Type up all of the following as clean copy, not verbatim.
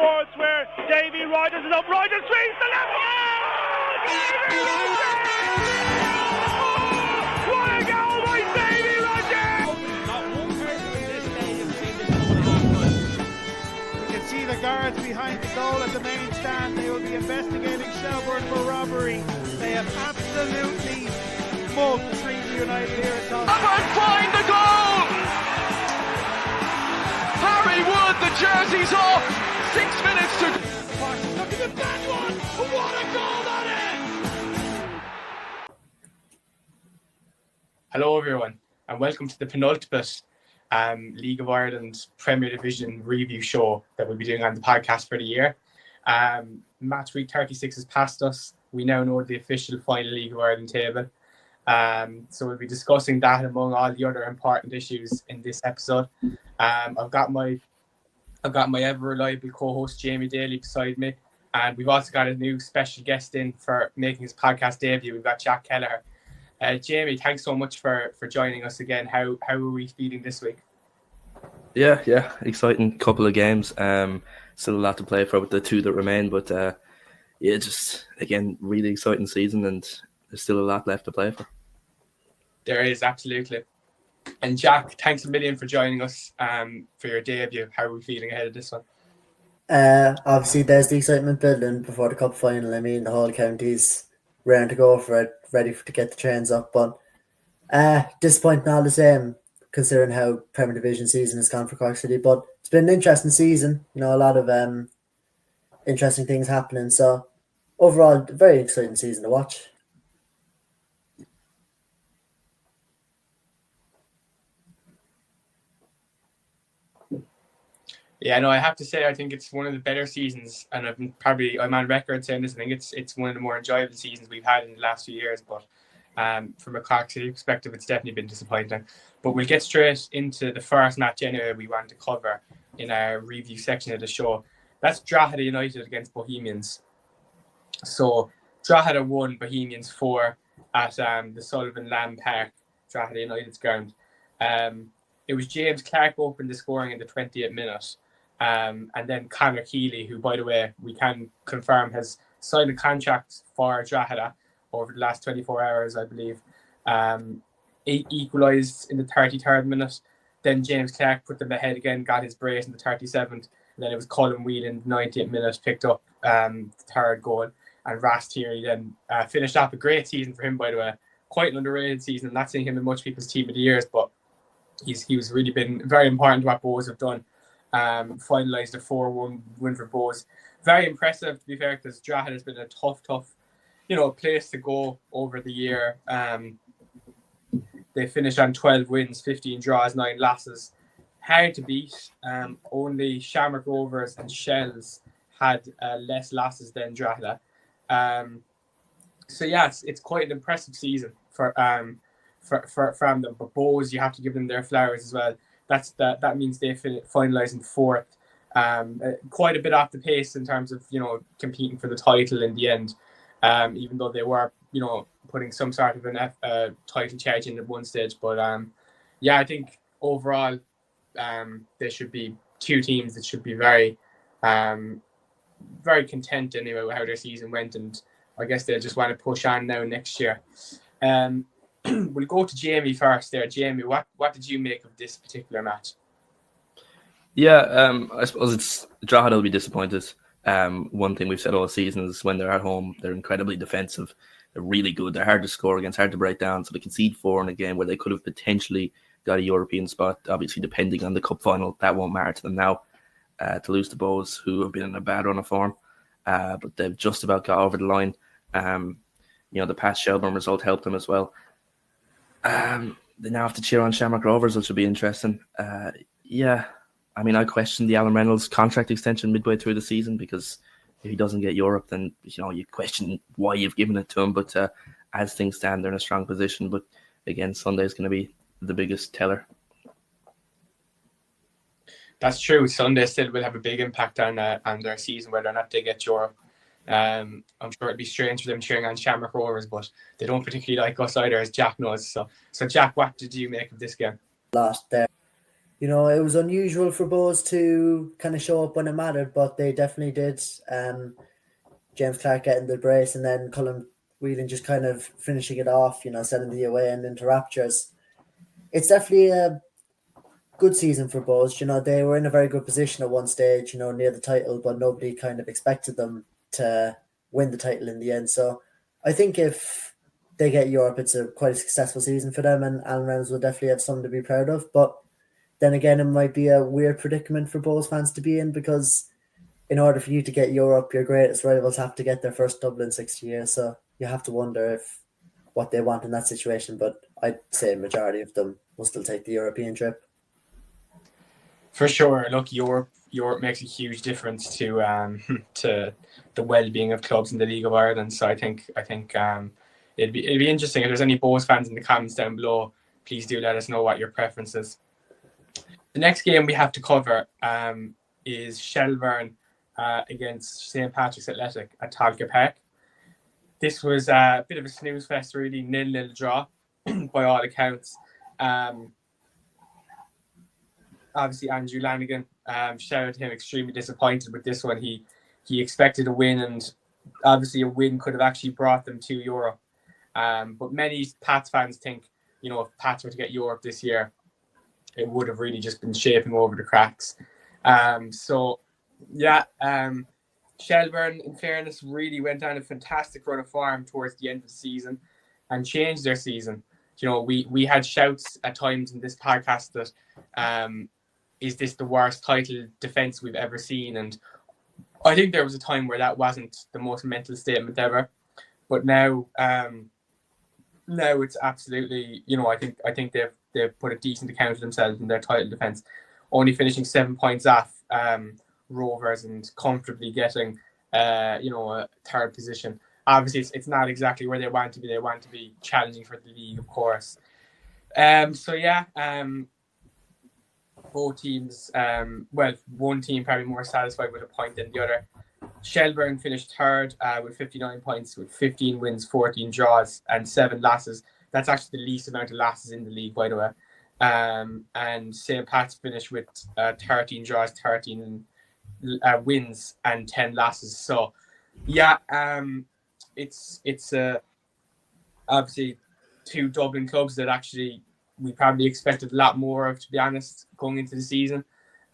towards where Davy Rogers is up. Rogers swings the left. What a goal by Davy Rogers! Not one person in this stadium seen this goal. You can see the guards behind the goal at the main stand. They will be investigating Shelbourne for robbery. They have absolutely mugged Treaty United here at Tottenham. And find the goal! Harry Wood, the jersey's off. 6 minutes to... Look at the bad one! What a goal that is! Hello everyone and welcome to the penultimate League of Ireland Premier Division review show that we'll be doing on the podcast for the year. Match week 36 has passed us. We now know the official final League of Ireland table. So we'll be discussing that among all the other important issues in this episode. I've got my ever reliable co-host Jamie Daly beside me, and we've also got a new special guest in for making his podcast debut. We've got Jack Kelleher. Jamie, thanks so much for joining us again. How are we feeling this week? Yeah, exciting couple of games. Still a lot to play for with the two that remain, but just again really exciting season, and there's still a lot left to play for. There is, absolutely. And Jack, thanks a million for joining us for your debut. How are we feeling ahead of this one? Obviously, there's the excitement building before the cup final. I mean, the whole county's raring to go for it, ready to get the trains up. But disappointing all the same, considering how Premier Division season has gone for Cork City. But it's been an interesting season. You know, a lot of interesting things happening. So overall, a very exciting season to watch. Yeah, no, I have to say I think it's one of the better seasons, and I'm on record saying this. I think it's one of the more enjoyable seasons we've had in the last few years. But from a Cork City perspective, it's definitely been disappointing. But we'll get straight into the first match anyway we want to cover in our review section of the show. That's Drogheda United against Bohemians. So Drogheda won, Bohemians 4 at the Sullivan Lamb Park, Drogheda United's ground. It was James Clark opened the scoring in the 20th minute. And then Conor Keeley, who, by the way, we can confirm has signed a contract for Drogheda over the last 24 hours, I believe. Equalised in the 33rd minute. Then James Clark put them ahead again, got his brace in the 37th. And then it was Colin Whelan in the 90th minute, picked up the third goal. And Ross Tierney then finished off a great season for him, by the way. Quite an underrated season. I'm not seeing him in much people's team of the years, but he was really been very important to what Bohs have done. Finalised a 4-1 win for Bohs. Very impressive, to be fair, because Drogheda has been a tough, place to go over the year. They finished on 12 wins, 15 draws, 9 losses. Hard to beat. Only Shamrock, Rovers and Shells had less losses than Drogheda. So yeah, it's quite an impressive season from them. But Bohs, you have to give them their flowers as well. That means they finalised in 4th. Quite a bit off the pace in terms of competing for the title in the end. Even though they were putting some sort of a title charge in at one stage. But I think overall there should be two teams that should be very very content anyway with how their season went, and I guess they'll just want to push on now next year. We'll go to Jamie first there. Jamie, what did you make of this particular match? Yeah, I suppose it's Drogheda will be disappointed. One thing we've said all season is when they're at home, they're incredibly defensive. They're really good. They're hard to score against, hard to break down. So they concede 4 in a game where they could have potentially got a European spot. Obviously, depending on the cup final, that won't matter to them now. To lose to Bohs, who have been in a bad run of form, but they've just about got over the line. The past Shelbourne result helped them as well. They now have to cheer on Shamrock Rovers, which will be interesting. I mean, I questioned the Alan Reynolds contract extension midway through the season, because if he doesn't get Europe, then you question why you've given it to him. But as things stand, they're in a strong position. But again, Sunday's going to be the biggest teller. That's true. Sunday still will have a big impact on their season, whether or not they get Europe. I'm sure it'd be strange for them cheering on Shamrock Rovers, but they don't particularly like us either, as Jack knows. So Jack, what did you make of this game? Lost there. you know, it was unusual for Bows to kind of show up when it mattered, but they definitely did. James Clark getting the brace, and then Colin Whelan just kind of finishing it off, you know, sending the away and into raptures. It's definitely a good season for Bows. You know, they were in a very good position at one stage, you know, near the title, but nobody kind of expected them to win the title in the end. So I think if they get Europe, it's quite a successful season for them, and Alan Reynolds will definitely have something to be proud of. But then again, it might be a weird predicament for Bows fans to be in, because in order for you to get Europe, your greatest rivals have to get their first double in 60 years. So you have to wonder if what they want in that situation. But I'd say a majority of them will still take the European trip. For sure. Look, Europe makes a huge difference to to the well-being of clubs in the League of Ireland. So I think it'd be interesting. If there's any Bows fans in the comments down below, please do let us know what your preference is. The next game we have to cover is Shelbourne against St. Patrick's Athletic at Talca Park. This was a bit of a snooze fest, really, 0-0 draw by all accounts. Obviously, Andrew Lanigan, shout out to him, extremely disappointed with this one. He expected a win, and obviously a win could have actually brought them to Europe. But many Pats fans think, you know, if Pats were to get Europe this year, it would have really just been shaping over the cracks. Shelbourne, in fairness, really went down a fantastic run of form towards the end of the season and changed their season. You know, we had shouts at times in this podcast that is this the worst title defence we've ever seen? And I think there was a time where that wasn't the most mental statement ever. But now it's absolutely, you know, I think they've put a decent account of themselves in their title defence, only finishing 7 points off Rovers and comfortably getting a third position. Obviously, it's not exactly where they want to be. They want to be challenging for the league, of course. Both teams, one team probably more satisfied with a point than the other. Shelbourne finished third with 59 points, with 15 wins, 14 draws, and 7 losses. That's actually the least amount of losses in the league, by the way. And St. Pat's finished with 13 draws, 13 wins, and 10 losses. So, it's obviously two Dublin clubs that actually we probably expected a lot more of, to be honest, going into the season.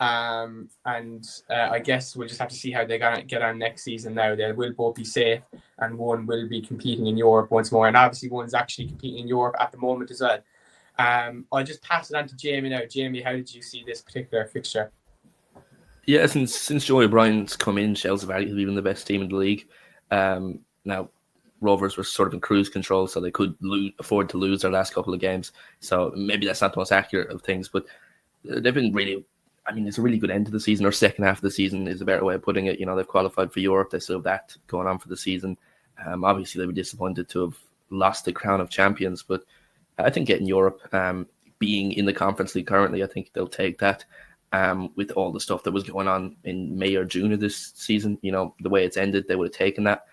I guess we'll just have to see how they get on next season now. They will both be safe, and one will be competing in Europe once more. And obviously one's actually competing in Europe at the moment as well. I'll just pass it on to Jamie now. Jamie, how did you see this particular fixture? Yeah, since Joey O'Brien's come in, Shells have arguably been the best team in the league. Now, Rovers were sort of in cruise control, so they could afford to lose their last couple of games. So maybe that's not the most accurate of things, but they've been really, I mean, it's a really good end to the season, or second half of the season is a better way of putting it. You know, they've qualified for Europe. They still have that going on for the season. Obviously, they were disappointed to have lost the crown of champions, but I think getting Europe, being in the Conference League currently, I think they'll take that. With all the stuff that was going on in May or June of this season, you know, the way it's ended, they would have taken that.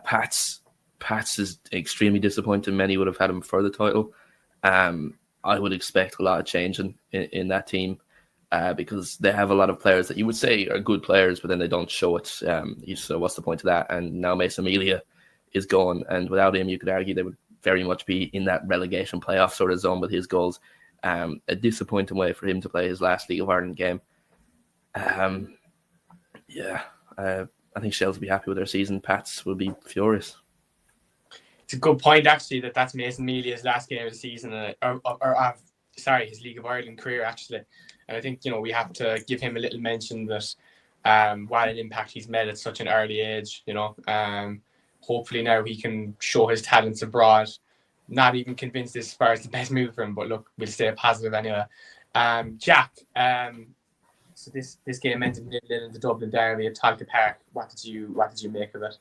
Pats is extremely disappointing. Many would have had him for the title. I would expect a lot of change in that team because they have a lot of players that you would say are good players, but then they don't show it. So what's the point of that? And now Mason Amelia is gone, and without him, you could argue they would very much be in that relegation playoff sort of zone with his goals. A disappointing way for him to play his last League of Ireland game. I think Shells will be happy with their season. Pats will be furious. It's a good point, actually, that's Mason Melia's last game of the season, his League of Ireland career, actually. And I think, you know, we have to give him a little mention that what an impact he's made at such an early age, you know. Hopefully now he can show his talents abroad. Not even convinced this far is the best move for him, but look, we'll stay positive anyway. Jack, so this game ended 0-0 in the Dublin derby at Talca Park. What did you make of it?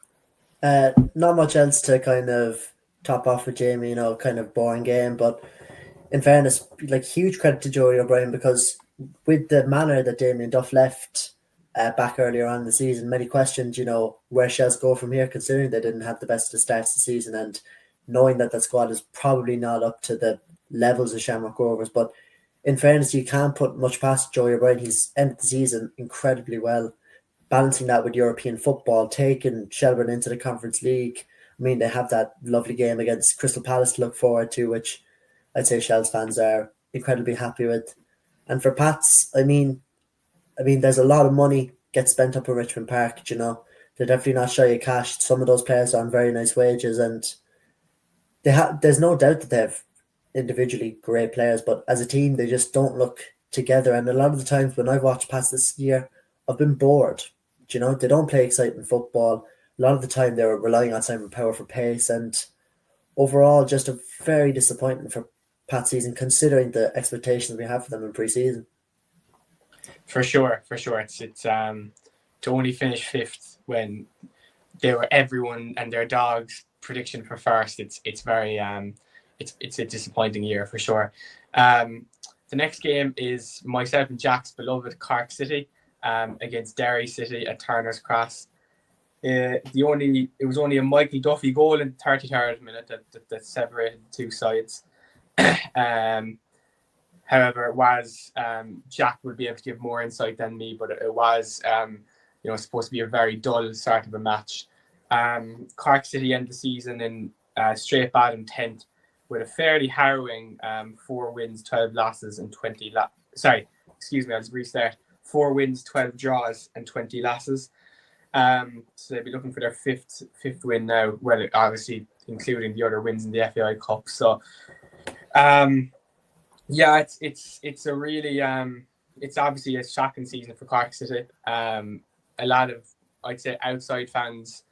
Not much else to kind of top off with Jamie, you know, kind of boring game, but in fairness, like, huge credit to Joey O'Brien, because with the manner that Damien Duff left back earlier on in the season, many questioned, you know, where Shells go from here, considering they didn't have the best of starts of the season, and knowing that squad is probably not up to the levels of Shamrock Rovers. But in fairness, you can't put much past Joey O'Brien. He's ended the season incredibly well, balancing that with European football, taking Shelburne into the Conference League. I mean, they have that lovely game against Crystal Palace to look forward to, which I'd say Shells fans are incredibly happy with. And for Pats, I mean, there's a lot of money gets spent up in Richmond Park. You know, they're definitely not shy of cash. Some of those players are on very nice wages, and there's no doubt that they have individually great players, but as a team, they just don't look together. And a lot of the times when I've watched Pats this year, I've been bored. You know, they don't play exciting football. A lot of the time, they're relying on Simon Power for pace, and overall, just a very disappointing for Pat season, considering the expectations we have for them in pre-season. For sure. It's to only finish fifth when they were everyone and their dogs' prediction for first. It's very it's a disappointing year for sure. The next game is myself and Jack's beloved Cork City against Derry City at Turner's Cross. It was only a Michael Duffy goal in the 33rd minute that separated the two sides. However, it was Jack would be able to give more insight than me, but it was supposed to be a very dull start of a match. Cork City ended the season in straight bottom 10th with a fairly harrowing 4 wins, 12 losses, and 20. I'll just restart. 4 wins, 12 draws, and 20 losses. So they'll be looking for their fifth win now. Well, obviously including the other wins in the FAI Cup. So, it's a really it's obviously a shocking season for Cork City. A lot of, I'd say, outside fans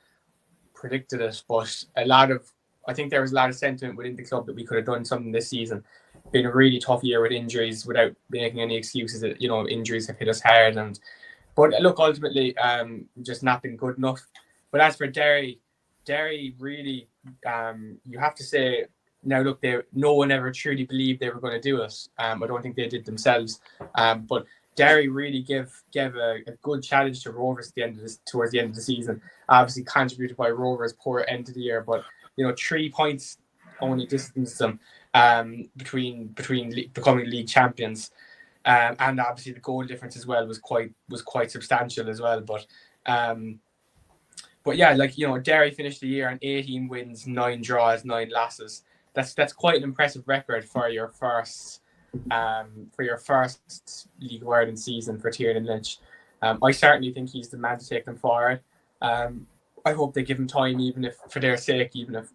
predicted it, but I think there was a lot of sentiment within the club that we could have done something this season. Been a really tough year with injuries, without making any excuses that injuries have hit us hard, but look, ultimately just not been good enough. But as for Derry really, you have to say, now look, no one ever truly believed they were going to do it. I don't think they did themselves, but Derry really gave a good challenge to Rovers towards the end of the season. Obviously contributed by Rovers' poor end of the year, but 3 points only distanced them between becoming league champions, and obviously the goal difference as well was quite substantial as well. But yeah, Derry finished the year on 18 wins, 9 draws, 9 losses. That's quite an impressive record for your first League of Ireland season for Tiernan Lynch. I certainly think he's the man to take them forward. I hope they give him time, even if for their sake, even if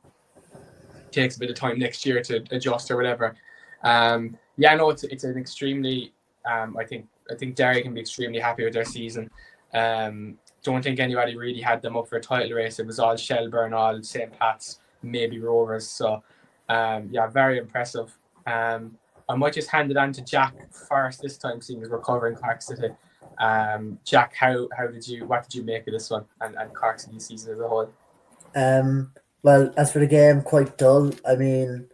it takes a bit of time next year to adjust or whatever. It's an extremely I think Derry can be extremely happy with their season. Don't think anybody really had them up for a title race. It was all Shelburne, all St. Pat's, maybe Rovers. So very impressive. I might just hand it on to Jack first this time, seeing as we're covering Cork City. Jack, what did you make of this one and Cork City season as a whole? Well, as for the game, quite dull. I mean,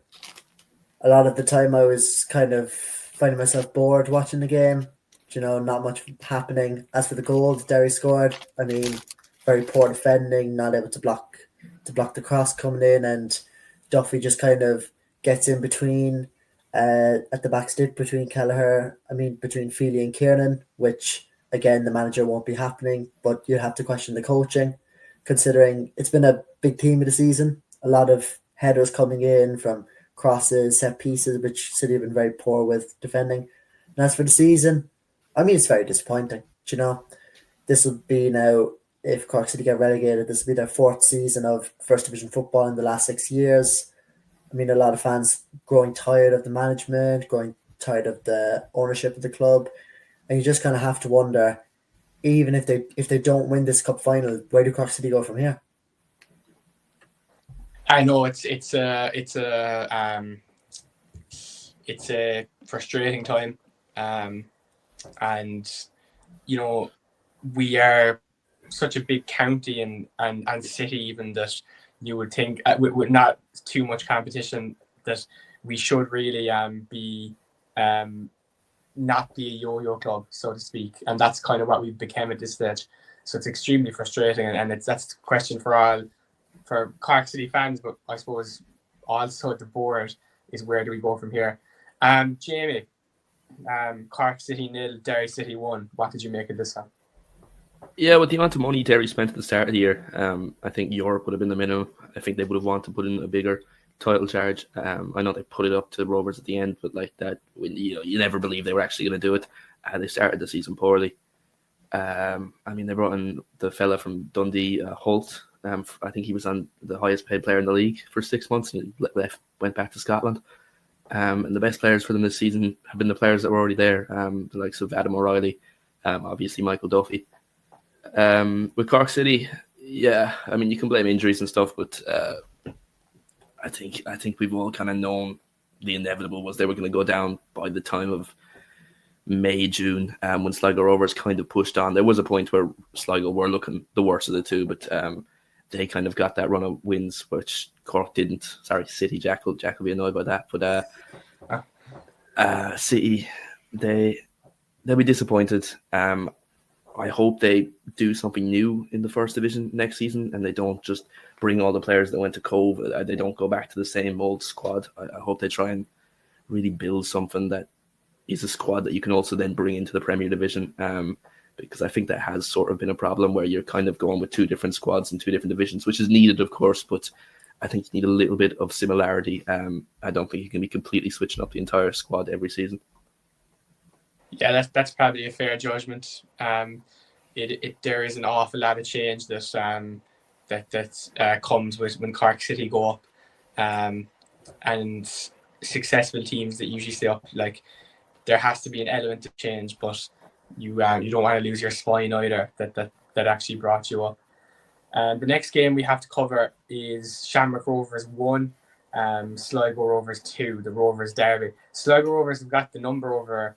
a lot of the time I was kind of finding myself bored watching the game. Not much happening. As for the goals Derry scored, I mean, very poor defending, not able to block the cross coming in, and Duffy just kind of gets in between at the back stick between Feely and Kiernan, which again the manager won't be happening, but you have to question the coaching, considering it's been a big theme of the season. A lot of headers coming in from crosses, set pieces, which City have been very poor with defending. And as for the season, I mean, it's very disappointing. This will be now, if Cork City get relegated, this will be their 4th season of First Division football in the last 6 years. I mean, a lot of fans growing tired of the management, growing tired of the ownership of the club, and you just kind of have to wonder, even if they don't win this cup final, where do Cork City go from here? I know it's a frustrating time, and we are such a big county and city, even that you would think with not too much competition that we should really be not be a yo-yo club, so to speak, and that's kind of what we've become at this stage. So it's extremely frustrating, and that's the question for Cork City fans, but I suppose also the board is, where do we go from here? Jamie, Cork City 0, Derry City 1. What did you make of this one? Yeah, with the amount of money Derry spent at the start of the year, I think Europe would have been the minimum. I think they would have wanted to put in a bigger title charge. I know they put it up to Rovers at the end, but like that, you never believed they were actually going to do it. They started the season poorly. I mean, they brought in the fella from Dundee, Holt. I think he was on the highest paid player in the league for 6 months, and he went back to Scotland. And the best players for them this season have been the players that were already there, the likes of Adam O'Reilly, obviously Michael Duffy. With Cork City, yeah, I mean, you can blame injuries and stuff, but I think we've all kind of known the inevitable was they were going to go down by the time of May, June, when Sligo Rovers kind of pushed on. There was a point where Sligo were looking the worst of the two, but they kind of got that run of wins, which Cork didn't. Sorry, City, Jack will be annoyed by that. But City, they'll be disappointed. I hope they do something new in the first division next season and they don't just bring all the players that went to Cove. They don't go back to the same old squad. I hope they try and really build something that is a squad that you can also then bring into the Premier Division, because I think that has sort of been a problem where you're kind of going with two different squads in two different divisions, which is needed, of course, but I think you need a little bit of similarity. I don't think you can be completely switching up the entire squad every season. Yeah, that's probably a fair judgment. There is an awful lot of change that comes with when Cork City go up, and successful teams that usually stay up. Like, there has to be an element of change, but you don't want to lose your spine either. That actually brought you up. The next game we have to cover is Shamrock Rovers 1, Sligo Rovers 2, the Rovers derby. Sligo Rovers have got the number over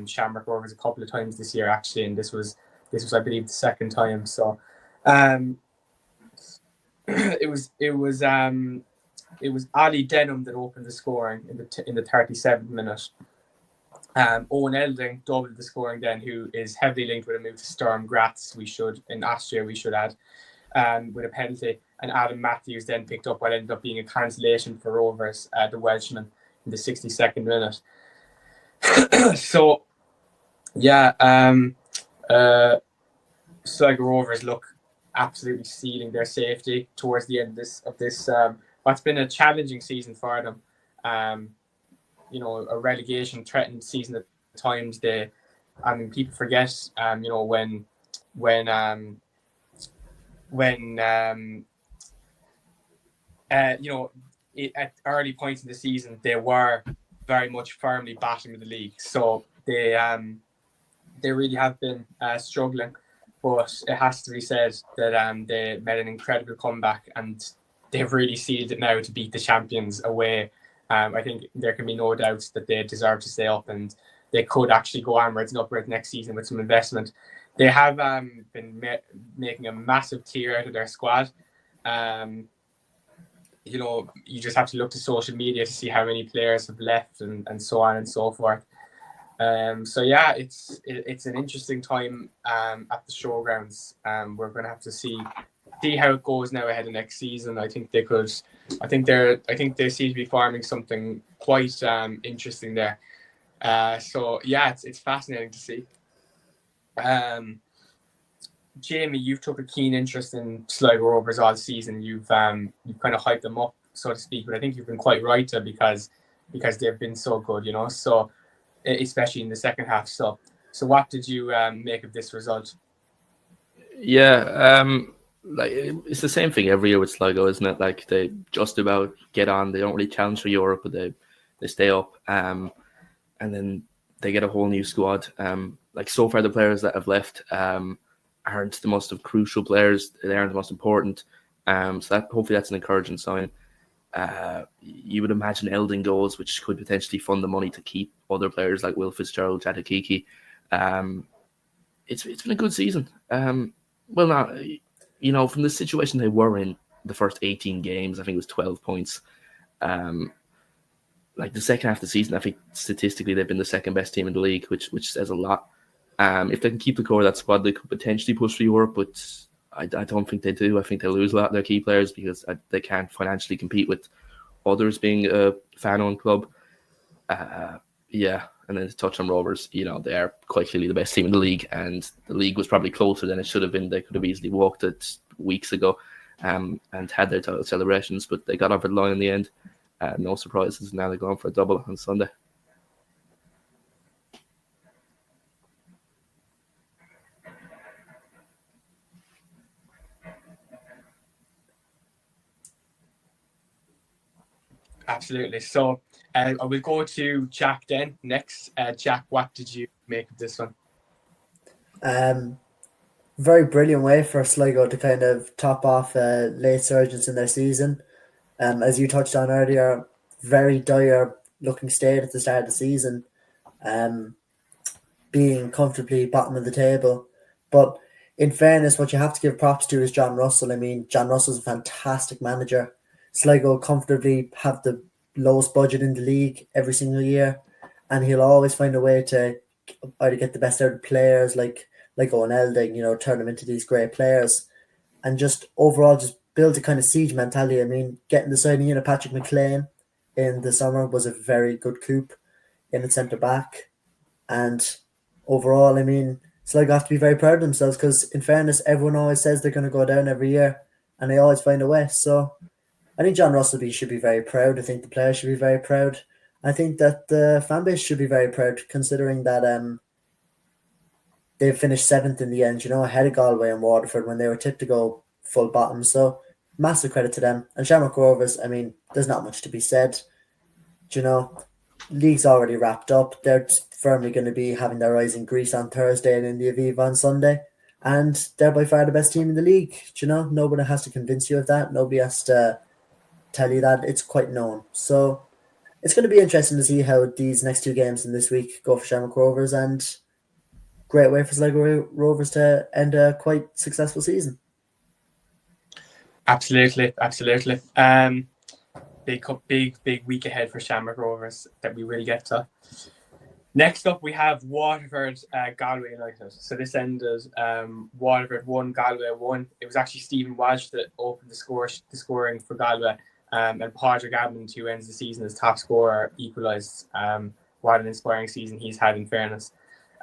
Shamrock Rovers a couple of times this year, actually, and this was I believe the second time. So it was Ali Denham that opened the scoring in the 37th minute. Owen Elding doubled the scoring then, who is heavily linked with a move to Sturm Graz. In Austria, we should add, with a penalty, and Adam Matthews then picked up what ended up being a cancellation for Rovers, the Welshman, in the 62nd minute. So, yeah, Sligo Rovers look absolutely sealing their safety towards the end of this what's been a challenging season for them. A relegation threatened season at times. People forget, at early points in the season, they were very much firmly bottom of the league. So they really have been struggling. But it has to be said that they made an incredible comeback and they've really sealed it now to beat the champions away. I think there can be no doubt that they deserve to stay up and they could actually go onwards and upwards next season with some investment. They have been making a massive tier out of their squad. You just have to look to social media to see how many players have left and so on and so forth. So yeah, it's an interesting time at the showgrounds. We're going to have to see how it goes now ahead of next season. I think they seem to be farming something quite interesting there. So yeah, it's fascinating to see. Jamie, you've took a keen interest in Sligo Rovers all season. You've kind of hyped them up, so to speak, but I think you've been quite right to because they've been so good, so especially in the second half. So what did you make of this result? Yeah, it's the same thing every year with Sligo, isn't it? Like, they just about get on. They don't really challenge for Europe, but they stay up, and then they get a whole new squad. So far, the players that have left aren't the most crucial players. They aren't the most important. So hopefully that's an encouraging sign. You would imagine Elding goes, which could potentially fund the money to keep other players like Will Fitzgerald, Chatakiki. It's been a good season. From the situation they were in the first 18 games, I think it was 12 points. The second half of the season, I think statistically they've been the second best team in the league, which says a lot. If they can keep the core of that squad, they could potentially push for Europe, but I don't think they do. I think they'll lose a lot of their key players because they can't financially compete with others being a fan-owned club. And then to touch on Rovers, they are quite clearly the best team in the league, and the league was probably closer than it should have been. They could have easily walked it weeks ago and had their title celebrations, but they got over the line in the end. No surprises. Now they're going for a double on Sunday. Absolutely. So I will go to Jack then next. Jack, what did you make of this one? Very brilliant way for Sligo to kind of top off late surges in their season. As you touched on earlier, very dire looking state at the start of the season, being comfortably bottom of the table. But in fairness, what you have to give props to is John Russell. I mean, John Russell's a fantastic manager. Sligo comfortably have the lowest budget in the league every single year, and he'll always find a way to either get the best out of players like Owen Elding, turn them into these great players, and just overall just build a kind of siege mentality. I mean, getting the signing in of Patrick McLean in the summer was a very good coup in the centre back, and overall, I mean, Sligo have to be very proud of themselves because, in fairness, everyone always says they're going to go down every year, and they always find a way. So I think John Russell should be very proud. I think the players should be very proud. I think that the fan base should be very proud, considering that they finished 7th in the end, ahead of Galway and Waterford when they were tipped to go full bottom. So massive credit to them. And Shamrock Rovers, I mean, there's not much to be said. League's already wrapped up. They're firmly going to be having their eyes in Greece on Thursday and in the Aviva on Sunday. And they're by far the best team in the league. Nobody has to convince you of that. Nobody has to tell you that. It's quite known. So it's going to be interesting to see how these next 2 games in this week go for Shamrock Rovers, and great way for Sligo Rovers to end a quite successful season. Absolutely. Big week ahead for Shamrock Rovers that we will get to. Next up, we have Waterford, Galway United. So this ended Waterford 1, Galway 1. It was actually Stephen Walsh that opened the scoring for Galway, and Padraig Ammond, who ends the season as top scorer, equalised. What an inspiring season he's had, in fairness.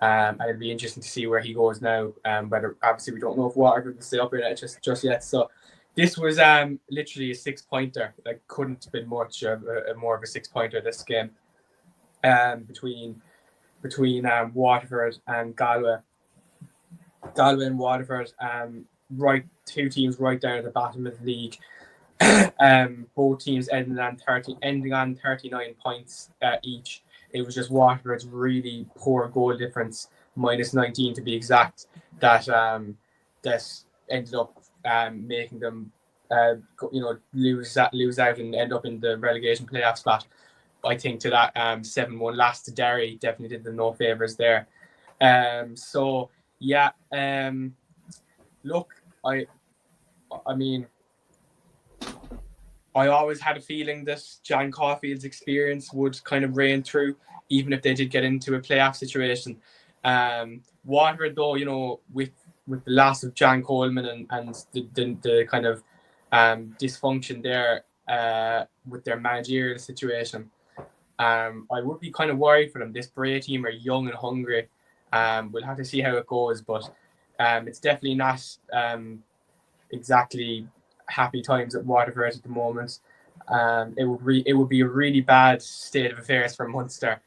And it'll be interesting to see where he goes now. But obviously, we don't know if Waterford will stay up in it just yet. So this was literally a 6-pointer. Like, couldn't have been much more of a 6-pointer this game. Between Waterford and Galway. Galway and Waterford, right, 2 teams right down at the bottom of the league. Both teams ending on 39 points each. It was just Waterford's really poor goal difference, minus 19 to be exact, that ended up making them lose out and end up in the relegation playoff spot. I think to that 7-1 loss to Derry definitely did them no favours there. Look, I mean, I always had a feeling that John Caulfield's experience would kind of reign through, even if they did get into a playoff situation. Waterford, though, with the loss of John Coleman and the kind of dysfunction there with their managerial situation, I would be kind of worried for them. This Bray team are young and hungry. We'll have to see how it goes, but it's definitely not exactly happy times at Waterford at the moment. It would be a really bad state of affairs for Munster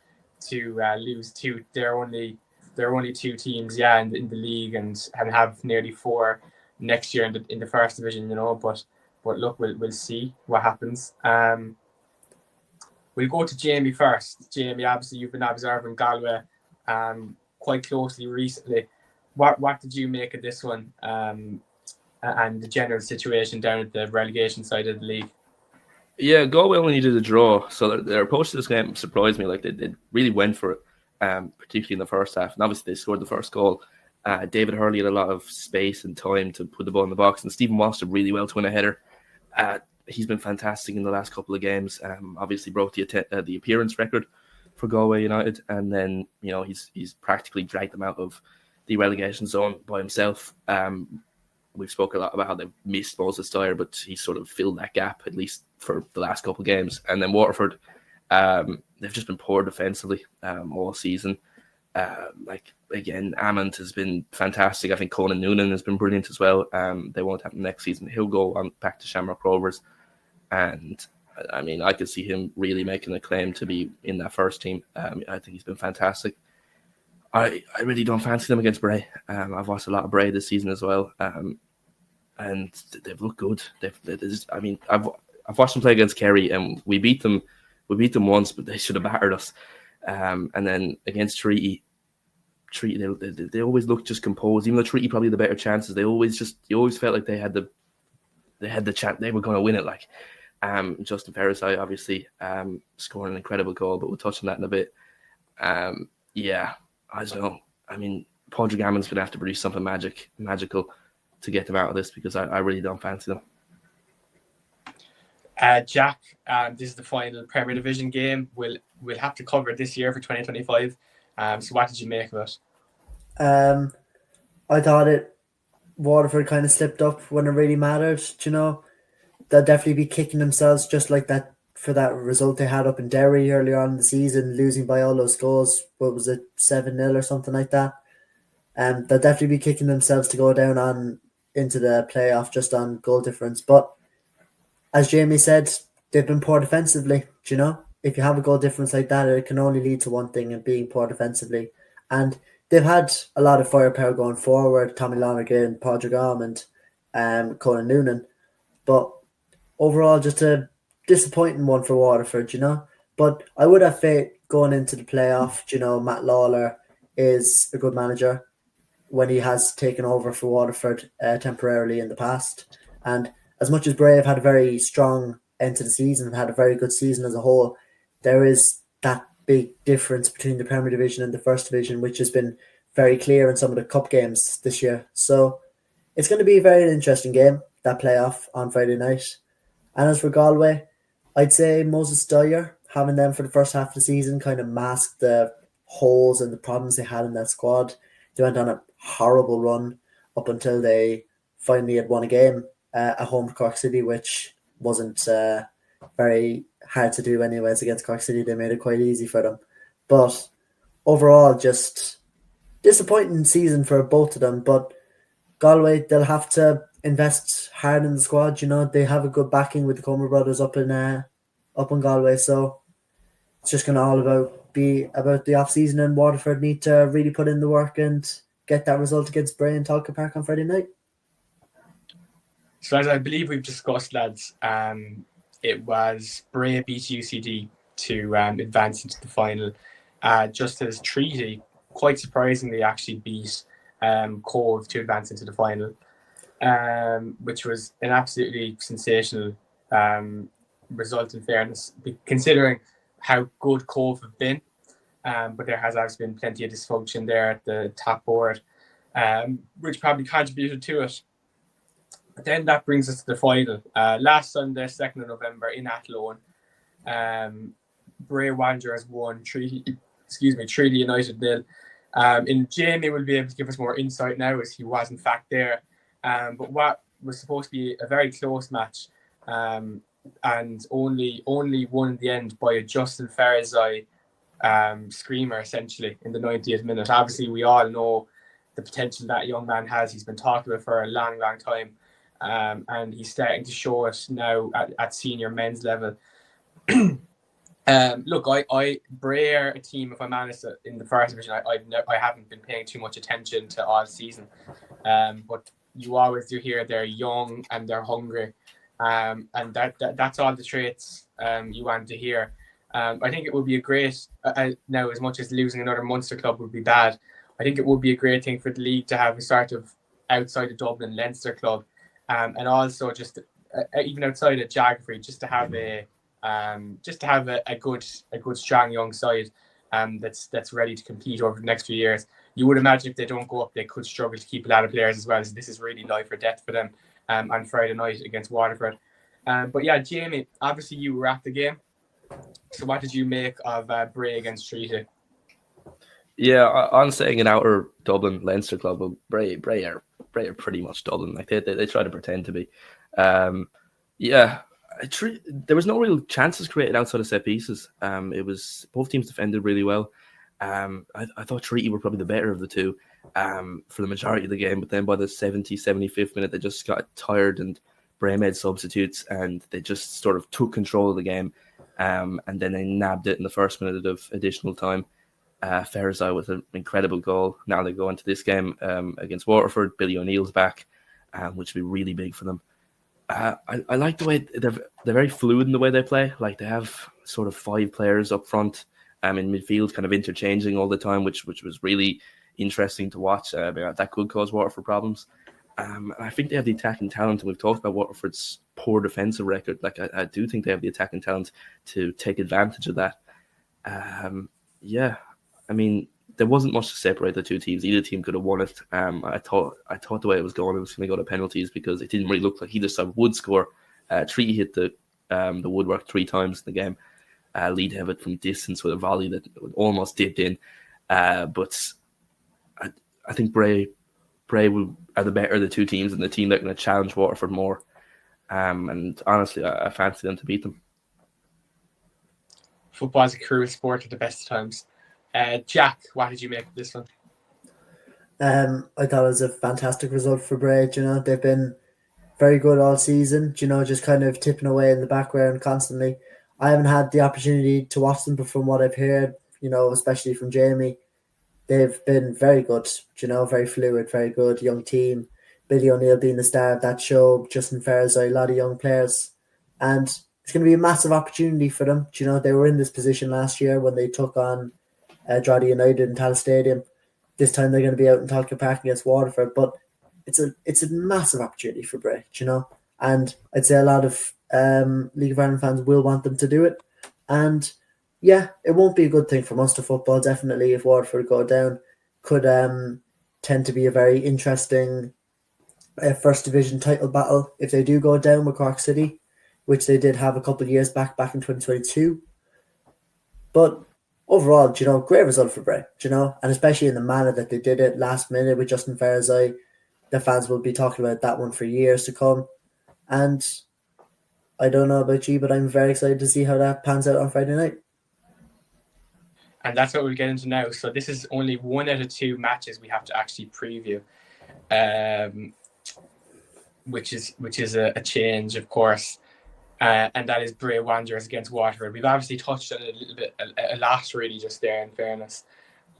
to lose 2. They're only 2 teams, in the league, and have nearly 4 next year in the first division. But look, we'll see what happens. We'll go to Jamie first. Jamie, obviously you've been observing Galway quite closely recently. What did you make of this one? And the general situation down at the relegation side of the league? Yeah, Galway only needed a draw, so their approach to this game surprised me. Like, they really went for it, particularly in the first half. And obviously, they scored the first goal. David Hurley had a lot of space and time to put the ball in the box, and Stephen Walsh did really well to win a header. He's been fantastic in the last couple of games. Obviously, broke the appearance record for Galway United, and then he's practically dragged them out of the relegation zone by himself. We've spoken a lot about how they've missed Moses Dyer, but he sort of filled that gap, at least for the last couple of games. And then Waterford, They've just been poor defensively all season. Again, Amond has been fantastic. I think Conan Noonan has been brilliant as well. They won't have him next season. He'll go on back to Shamrock Rovers, and I mean, I could see him really making a claim to be in that first team. I think he's been fantastic. I really don't fancy them against Bray. I've watched a lot of Bray this season as well, and they've looked good. I've watched them play against Kerry, and we beat them. We beat them once, but they should have battered us. And then against Treaty, they always look just composed. Even though Treaty probably the better chances, you always felt like they had the chance. They were going to win it. Like Justin Ferrisai, obviously scoring an incredible goal, but we'll touch on that in a bit. Yeah, I don't know. I mean, Padraig Ammon's going to have to produce something magical to get them out of this, because I really don't fancy them. Jack, this is the final Premier Division game. We'll have to cover it this year for 2025. So what did you make of it? I thought Waterford kind of slipped up when it really mattered. You know, they'll definitely be kicking themselves just like that for that result they had up in Derry earlier on in the season, losing by all those goals. What was it, 7-0 or something like that? They'll definitely be kicking themselves to go down into the playoff just on goal difference. But as Jamie said, they've been poor defensively. You know, if you have a goal difference like that, it can only lead to one thing, and being poor defensively. And they've had a lot of firepower going forward. Tommy Lonergan, Padraig Amond, Conan Noonan. But overall, just a disappointing one for Waterford, you know. But I would have faith going into the playoff. You know, Matt Lawler is a good manager when he has taken over for Waterford temporarily in the past. And as much as Bray have had a very strong end to the season and had a very good season as a whole, there is that big difference between the Premier Division and the First Division, which has been very clear in some of the cup games this year. So it's going to be a very interesting game, that playoff on Friday night. And as for Galway, I'd say Moses Dyer, having them for the first half of the season, kind of masked the holes and the problems they had in that squad. They went on a horrible run up until they finally had won a game at home to Cork City, which wasn't very hard to do anyways against Cork City. They made it quite easy for them. But overall, just disappointing season for both of them. But Galway, they'll have to invest hard in the squad. You know, they have a good backing with the Comer brothers up in Galway. So it's just going to all be about the off season, and Waterford need to really put in the work and get that result against Bray and Talca Park on Friday night. So as I believe we've discussed, lads, it was Bray beat UCD to advance into the final, just as Treaty, quite surprisingly, actually beat Cove to advance into the final, which was an absolutely sensational result, in fairness, considering how good Cove have been. But there has obviously been plenty of dysfunction there at the top board, which probably contributed to it. But then that brings us to the final. Last Sunday, 2nd of November, in Athlone, Bray Wanderers won, Treaty United 0. And Jamie will be able to give us more insight now, as he was in fact there. But what was supposed to be a very close match, and only won in the end by a Justin Ferrisai screamer, essentially, in the 90th minute. Obviously, we all know the potential that young man has. He's been talked about for a long, long time. And he's starting to show it now at senior men's level. Look, Bray are a team, if I'm honest, in the First Division, I haven't been paying too much attention to all season. But you always do hear they're young and they're hungry. And that's all the traits you want to hear. I think it would be a great, now as much as losing another Munster club would be bad, I think it would be a great thing for the league to have a sort of outside of Dublin Leinster club. And also just even outside of geography, just to have a good strong young side that's ready to compete over the next few years. You would imagine if they don't go up, they could struggle to keep a lot of players as well. So this is really life or death for them on Friday night against Waterford. But yeah, Jamie, obviously you were at the game. So what did you make of Bray against Treaty? Yeah, I'm saying an outer Dublin Leinster club, but Bray are pretty much Dublin. Like they try to pretend to be. Yeah, There was no real chances created outside of set pieces. It was both teams defended really well. I thought Treaty were probably the better of the two for the majority of the game, but then by the 75th minute, they just got tired and Bray made substitutes and they just sort of took control of the game. And then they nabbed it in the first minute of additional time. Fairasai with an incredible goal. Now they go into this game against Waterford. Billy O'Neill's back, which will be really big for them. I like the way they're very fluid in the way they play. Like they have sort of 5 players up front in midfield, kind of interchanging all the time, which was really interesting to watch. That could cause Waterford problems. I think they have the attacking talent, and we've talked about Waterford's poor defensive record. Like I do think they have the attacking talent to take advantage of that. I mean, there wasn't much to separate the two teams. Either team could have won it. I thought the way it was going to go to penalties because it didn't really look like either side would score. Treaty hit the woodwork 3 times in the game. Lead have it from distance with a volley that almost dipped in. But I think Bray are the better of the two teams and the team that are going to challenge Waterford more. And honestly, I fancy them to beat them. Football is a cruel sport at the best of times. Jack, what did you make of this one? I thought it was a fantastic result for Bray. They've been very good all season, just kind of tipping away in the background constantly. I haven't had the opportunity to watch them, but from what I've heard, especially from Jamie, they've been very good, very fluid, very good, young team. Billy O'Neill being the star of that show, Justin Fairasai, a lot of young players. And it's going to be a massive opportunity for them. They were in this position last year when they took on Drogheda United in Tal Stadium. This time they're going to be out in Talca Park against Waterford, but it's a massive opportunity for Bray, and I'd say a lot of League of Ireland fans will want them to do it. And yeah, it won't be a good thing for Munster football. Definitely, if Waterford go down, could tend to be a very interesting first division title battle if they do go down with Cork City, which they did have a couple of years back in 2022. But overall, great result for Bray, and especially in the manner that they did it last minute with Justin Fairasai, the fans will be talking about that one for years to come. And I don't know about you, but I'm very excited to see how that pans out on Friday night. And that's what we'll get into now. So this is only 1 out of 2 matches we have to actually preview, which is a change, of course. And that is Bray Wanderers against Waterford. We've obviously touched on it a little bit, a lot really just there, in fairness,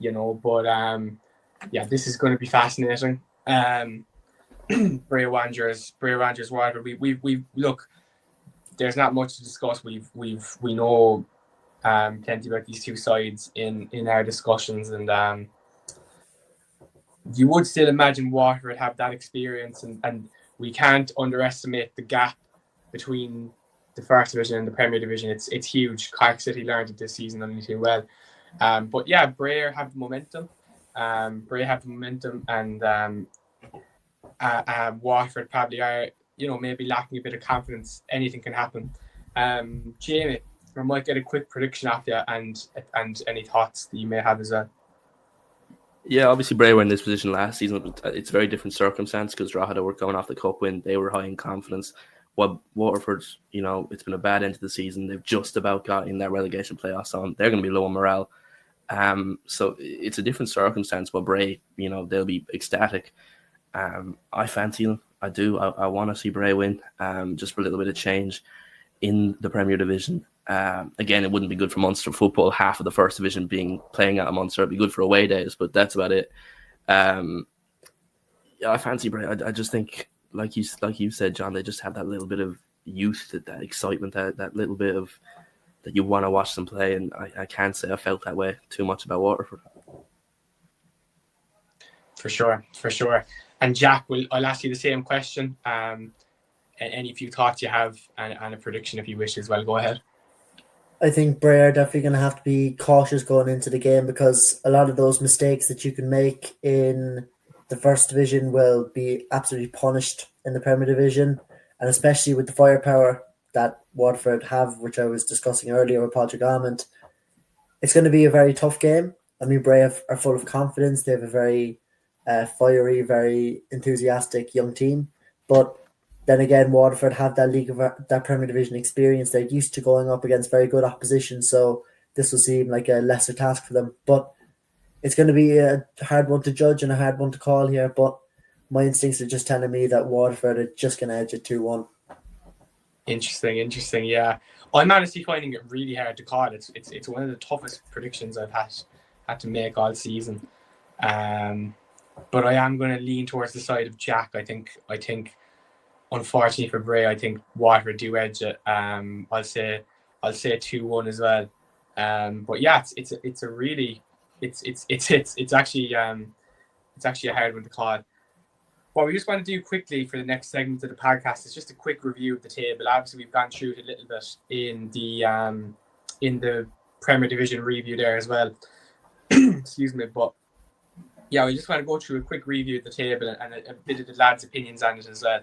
But this is going to be fascinating. Bray Wanderers, Waterford. We look. There's not much to discuss. We know plenty about these two sides in our discussions, and you would still imagine Waterford have that experience, and we can't underestimate the gap between the first division and the Premier Division. It's huge. Cork City learned it this season only too well. But yeah, Bray have the momentum. And Waterford probably are, maybe lacking a bit of confidence. Anything can happen. Jamie, we might get a quick prediction off you and any thoughts that you may have as well. Yeah, obviously Bray were in this position last season, but it's a very different circumstance because Drogheda were coming off the cup win. They were high in confidence. Well, Waterford, it's been a bad end of the season. They've just about got in that relegation playoffs on. They're going to be low on morale. So it's a different circumstance. But Bray, they'll be ecstatic. I fancy them. I do. I want to see Bray win, just for a little bit of change in the Premier Division. Again, it wouldn't be good for Munster football. Half of the first division playing out of Munster. It'd be good for away days, but that's about it. I fancy Bray. I just think, like you said, John, they just have that little bit of youth, that excitement, that little bit of that you want to watch them play. And I can't say I felt that way too much about Waterford. For sure. And Jack, I'll ask you the same question. Any few thoughts you have and a prediction if you wish as well. Go ahead. I think Bray are definitely going to have to be cautious going into the game because a lot of those mistakes that you can make in the first division will be absolutely punished in the Premier Division, and especially with the firepower that Waterford have, which I was discussing earlier with Patrick Almond. It's going to be a very tough game. I mean, Bray are full of confidence. They have a very fiery, very enthusiastic young team, but Then again, Waterford have that Premier Division experience. They're used to going up against very good opposition, so this will seem like a lesser task for them. But it's going to be a hard one to judge and a hard one to call here. But my instincts are just telling me that Waterford are just going to edge it 2-1. Interesting. Yeah, I'm honestly finding it really hard to call. It's one of the toughest predictions I've had to make all season. But I am going to lean towards the side of Jack. I think, unfortunately for Bray, I think Waterford do edge it. I'll say 2-1 as well. But yeah, it's actually a hard one to call. What we just want to do quickly for the next segment of the podcast is just a quick review of the table. Obviously, we've gone through it a little bit in the Premier Division review there as well. Excuse me, but yeah, we just want to go through a quick review of the table and a bit of the lads' opinions on it as well.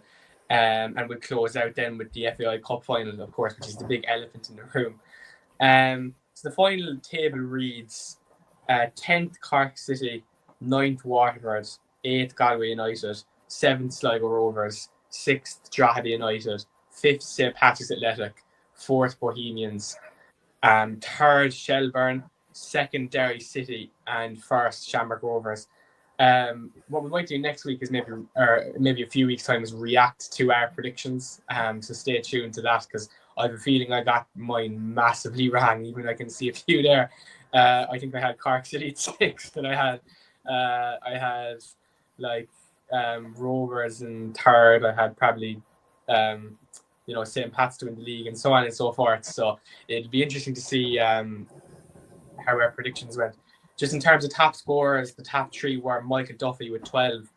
And we'll close out then with the FAI Cup Final, of course, which is the big elephant in the room. So the final table reads 10th Cork City, 9th Waterford, 8th Galway United, 7th Sligo Rovers, 6th Drogheda United, 5th St Patrick's Athletic, 4th Bohemians, 3rd Shelburne, 2nd Derry City, and 1st Shamrock Rovers. What we might do next week is maybe a few weeks' time is react to our predictions. So stay tuned to that, because I have a feeling I got mine massively wrong. Even I can see a few there. I think I had Cork City at 6th, and I had like Rovers in 3rd. I had probably St Pat's to win the league, and so on and so forth. So it'll be interesting to see how our predictions went. Just in terms of top scorers, the top 3 were Michael Duffy with 12,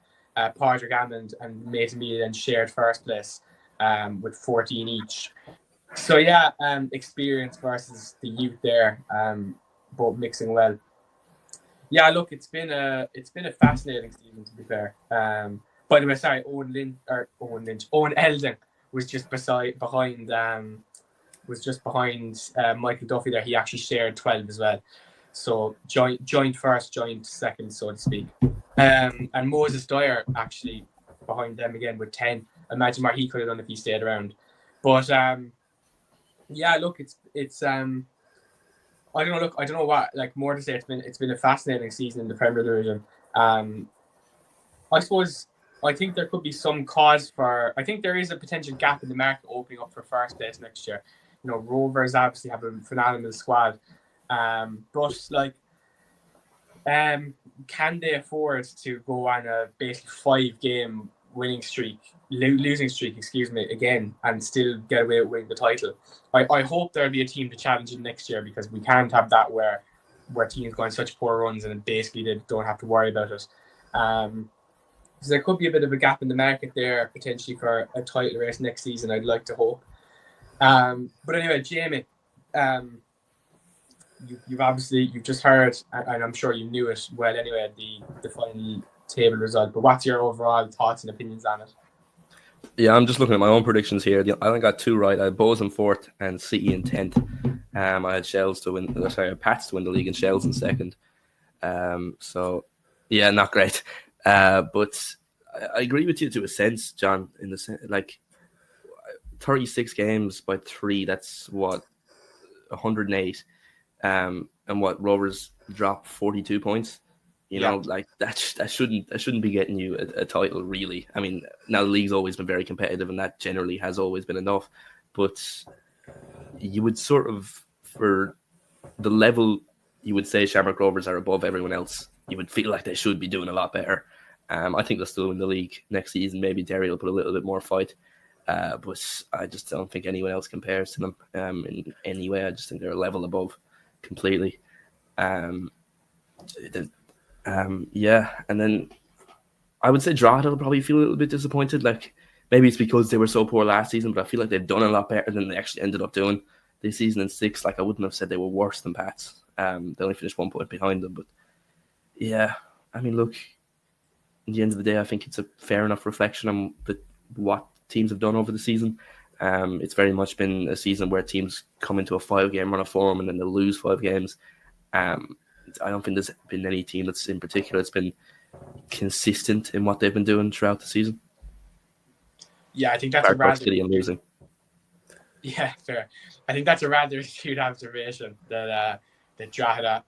Padraig Hammond and Mason Mealy then shared first place with 14 each. So yeah, experience versus the youth there, both mixing well. Yeah, look, it's been a fascinating season, to be fair. By the way, sorry, Owen Eldon was just behind Michael Duffy there. He actually shared 12 as well. So joint first, joint second, so to speak. And Moses Dyer actually behind them again with 10. Imagine what he could have done if he stayed around. But yeah, look, it's I don't know what more to say. It's been a fascinating season in the Premier Division. I suppose I think there could be some cause for. I think there is a potential gap in the market opening up for first place next year. Rovers obviously have a phenomenal squad. But can they afford to go on a basically 5-game losing streak, again, and still get away with winning the title? I hope there'll be a team to challenge it next year, because we can't have that where teams go on such poor runs and basically they don't have to worry about it. So there could be a bit of a gap in the market there potentially for a title race next season. I'd like to hope. But anyway, Jamie, you've just heard, and I'm sure you knew it well anyway, the final table result. But what's your overall thoughts and opinions on it? Yeah, I'm just looking at my own predictions here. I only got 2 right. I had Bows in 4th and City in 10th. I had Pats to win the league and Shells in 2nd. So yeah, not great. But I agree with you to a sense, John. In the sense, 36 games by 3. That's what 108. And what Rovers dropped 42 points. That shouldn't be getting you a title, really. I mean, now the league's always been very competitive, and that generally has always been enough. But you would sort of, for the level, you would say Shamrock Rovers are above everyone else. You would feel like they should be doing a lot better. I think they'll still win the league next season. Maybe Derry will put a little bit more fight. But I just don't think anyone else compares to them in any way. I just think they're a level above completely. Yeah, and then I would say Drogheda will probably feel a little bit disappointed. Maybe it's because they were so poor last season, but I feel like they've done a lot better than they actually ended up doing this season in 6th. I wouldn't have said they were worse than Pats. They only finished 1 point behind them, but yeah, I mean, look, at the end of the day, I think it's a fair enough reflection on what teams have done over the season. It's very much been a season where teams come into a 5-game run of form and then they'll lose 5 games. I don't think there's been any team that's in particular that's been consistent in what they've been doing throughout the season. Yeah, I think that's Cork a rather City and losing. Yeah, fair. I think that's a rather astute observation that Drogheda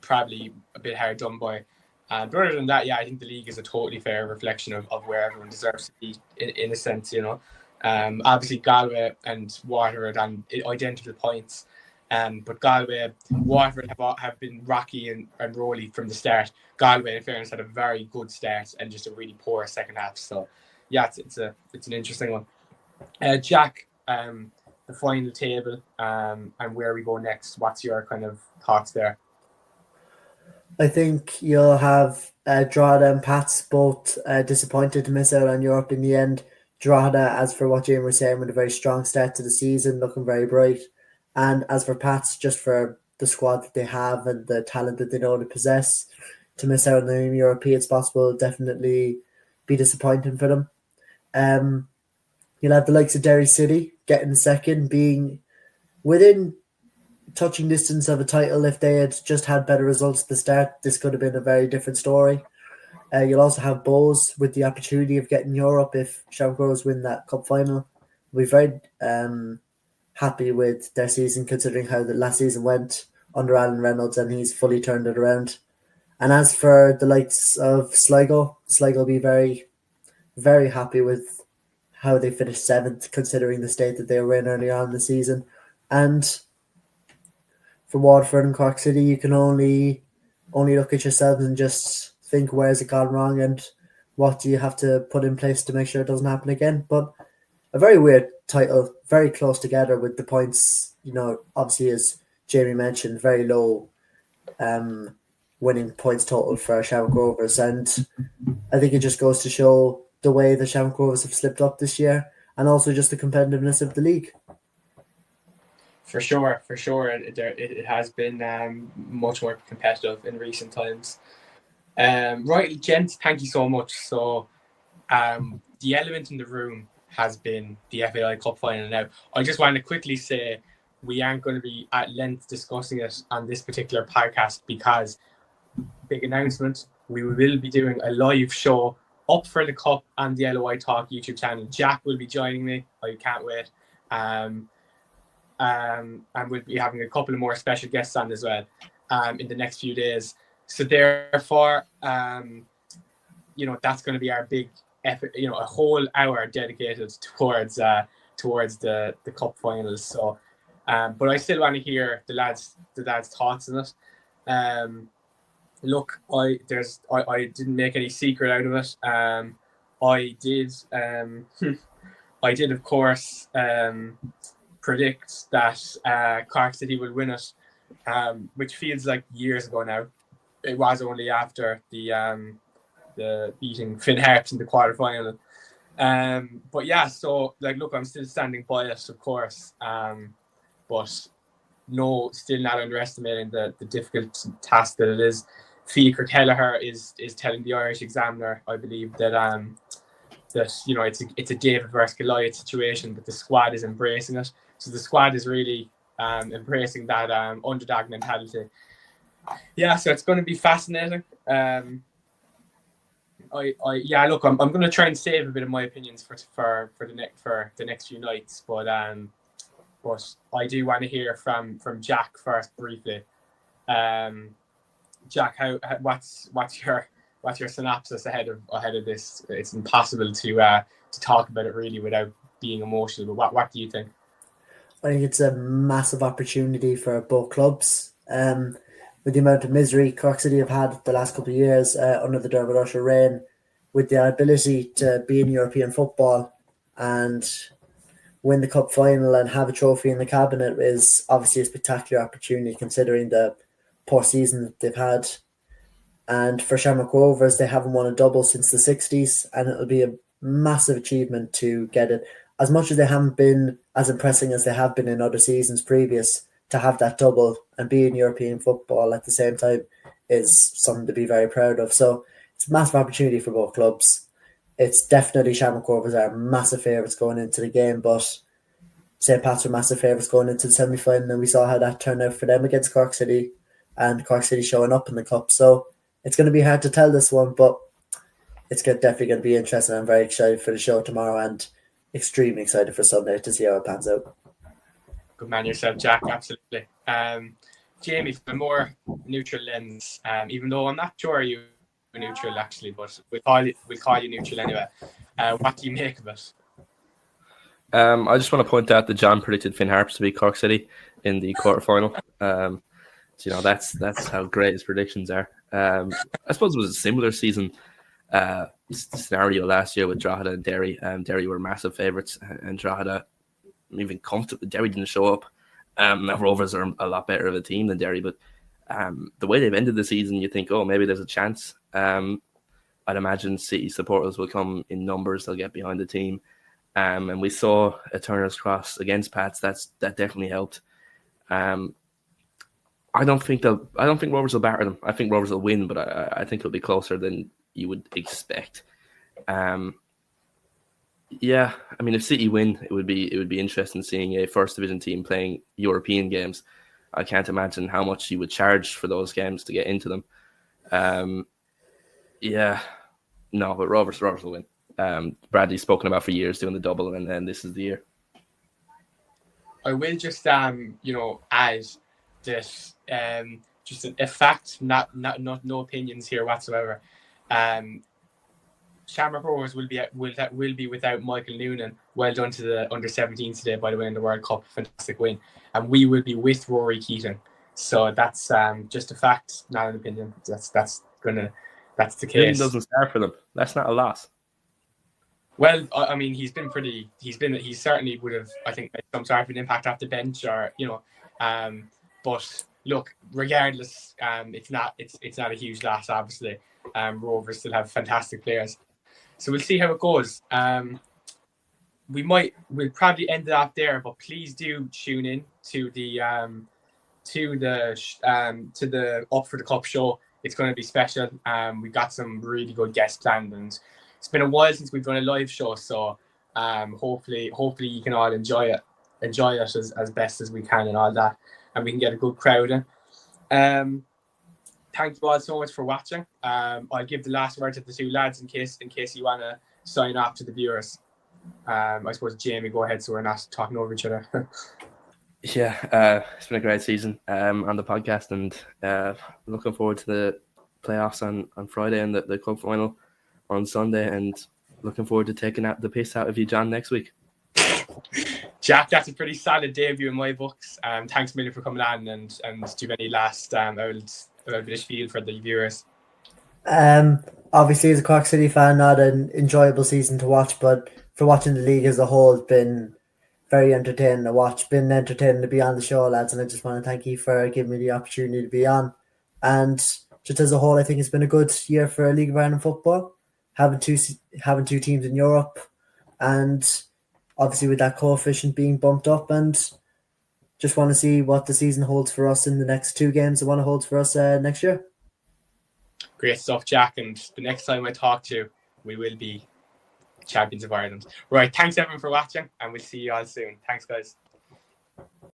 probably a bit hard done by. But other than that, yeah, I think the league is a totally fair reflection of where everyone deserves to be in a sense, you know. Obviously Galway and Waterford on identical points. But Galway, Waterford have been rocky and rolly from the start. Galway, in fairness, had a very good start and just a really poor second half. So, yeah, it's an interesting one. Jack, the final table and where we go next. What's your kind of thoughts there? I think you'll have Drogheda and Pats both disappointed to miss out on Europe in the end. Drogheda, as for what Jamie was saying, with a very strong start to the season, looking very bright. And as for Pats, just for the squad that they have and the talent that they know they possess, to miss out on the European spots will definitely be disappointing for them. You'll have the likes of Derry City getting second, being within touching distance of a title. If they had just had better results at the start, this could have been a very different story. You'll also have Bows with the opportunity of getting Europe if Shamrock Rovers win that cup final. We're very happy with their season, considering how the last season went under Alan Reynolds, and he's fully turned it around. And as for the likes of Sligo will be very, very happy with how they finished 7th, considering the state that they were in early on in the season. And for Waterford and Cork City, you can only look at yourselves and just think, where's it gone wrong and what do you have to put in place to make sure it doesn't happen again. But a very weird title, very close together with the points, you know, obviously as Jamie mentioned, very low winning points total for Shamrock Rovers. And I think it just goes to show the way the Shamrock Rovers have slipped up this year, and also just the competitiveness of the league. For sure. It has been much more competitive in recent times. Right, gents, thank you so much. So the element in the room has been the FAI Cup Final. Now, I just want to quickly say we aren't going to be at length discussing it on this particular podcast because, big announcement, we will be doing a live show up for the Cup on the LOI Talk YouTube channel. Jack will be joining me. I can't wait. And we'll be having a couple of more special guests on as well in the next few days. So therefore, you know, that's going to be our big effort, you know, a whole hour dedicated towards the Cup Finals. So, but I still want to hear the lads' thoughts on it. Look, I didn't make any secret out of it. I did of course predict that Cork City will win it, which feels like years ago now. It was only after the beating Finn Harps in the quarterfinal. But yeah, so like, look, I'm still standing by it, of course. But no, still not underestimating the difficult task that it is. FAI Kelleher is telling the Irish Examiner, I believe, that you know, it's a David versus Goliath situation, but the squad is embracing it. So the squad is really embracing that underdog mentality. Yeah, so it's going to be fascinating. Look, I'm going to try and save a bit of my opinions for the next few nights, but I do want to hear from Jack first briefly. Jack, what's your synopsis ahead of this? It's impossible to talk about it really without being emotional. But what do you think? I think it's a massive opportunity for both clubs. With the amount of misery Cork City have had the last couple of years under the Dermot Usher reign, with the ability to be in European football and win the cup final and have a trophy in the cabinet is obviously a spectacular opportunity considering the poor season that they've had. And for Shamrock Rovers, they haven't won a double since the 60s, and it'll be a massive achievement to get it. As much as they haven't been as impressive as they have been in other seasons previous, to have that double and be in European football at the same time is something to be very proud of. So it's a massive opportunity for both clubs. It's definitely Shamrock Rovers are massive favourites going into the game, but St. Pat's were massive favourites going into the semi-final, and we saw how that turned out for them against Cork City, and Cork City showing up in the cup. So it's going to be hard to tell this one, but it's definitely going to be interesting. I'm very excited for the show tomorrow and extremely excited for Sunday to see how it pans out. Good man yourself, Jack. Absolutely. Jamie, from a more neutral lens, even though I'm not sure you're neutral actually, but we'll call you neutral anyway. What do you make of it? I just want to point out that John predicted Finn Harps to beat Cork City in the quarterfinal. That's how great his predictions are. I suppose it was a similar season scenario last year with Drogheda and Derry. Derry were massive favourites, and Drogheda even comfortable. Derry didn't show up. Rovers are a lot better of a team than Derry, but the way they've ended the season, you think, oh, maybe there's a chance. I'd imagine City supporters will come in numbers. They'll get behind the team. And we saw a Turner's Cross against Pats. That definitely helped. I don't think Rovers will batter them. I think Rovers will win, but I think it'll be closer than you would expect. Yeah, I mean, if City win, it would be interesting seeing a first division team playing European games. I can't imagine how much you would charge for those games to get into them. But Rovers will win. Bradley's spoken about for years doing the double, and then this is the year. I will just add that just a fact, not no opinions here whatsoever. Shamrock Rovers will be without Michael Noonan. Well done to the under-17s today, by the way, in the World Cup. Fantastic win. And we will be with Rory Keating. So that's just a fact, not an opinion. That's the case. Noonan doesn't start for them. That's not a loss. Well, I mean, he certainly would have, I think, made some sort of an impact off the bench, or but look, regardless, it's not a huge loss. Obviously, Rovers still have fantastic players, so we'll see how it goes. We'll probably end it off there, but please do tune in to the Up for the Cup show. It's going to be special. We got some really good guests planned, and it's been a while since we've done a live show, so hopefully you can all enjoy it as best as we can and all that, and we can get a good crowd in. Thank you all so much for watching. I'll give the last word to the two lads in case you want to sign off to the viewers. I suppose, Jamie, go ahead so we're not talking over each other. Yeah, it's been a great season on the podcast, and looking forward to the playoffs on Friday and the cup final on Sunday, and looking forward to taking the piss out of you, John, next week. Jack, that's a pretty solid debut in my books. Thanks a million for coming on, and do you have any last British feel for the viewers? Obviously, as a Cork City fan, not an enjoyable season to watch, but for watching the league as a whole, it's been very entertaining to watch. Been entertaining to be on the show, lads, and I just want to thank you for giving me the opportunity to be on. And just as a whole, I think it's been a good year for League of Ireland football. Having two teams in Europe, and obviously with that coefficient being bumped up, and just want to see what the season holds for us in the next two games and what it holds for us next year. Great stuff, Jack, and the next time I talk to you, we will be champions of Ireland. Right, thanks everyone for watching, and we'll see you all soon. Thanks, guys.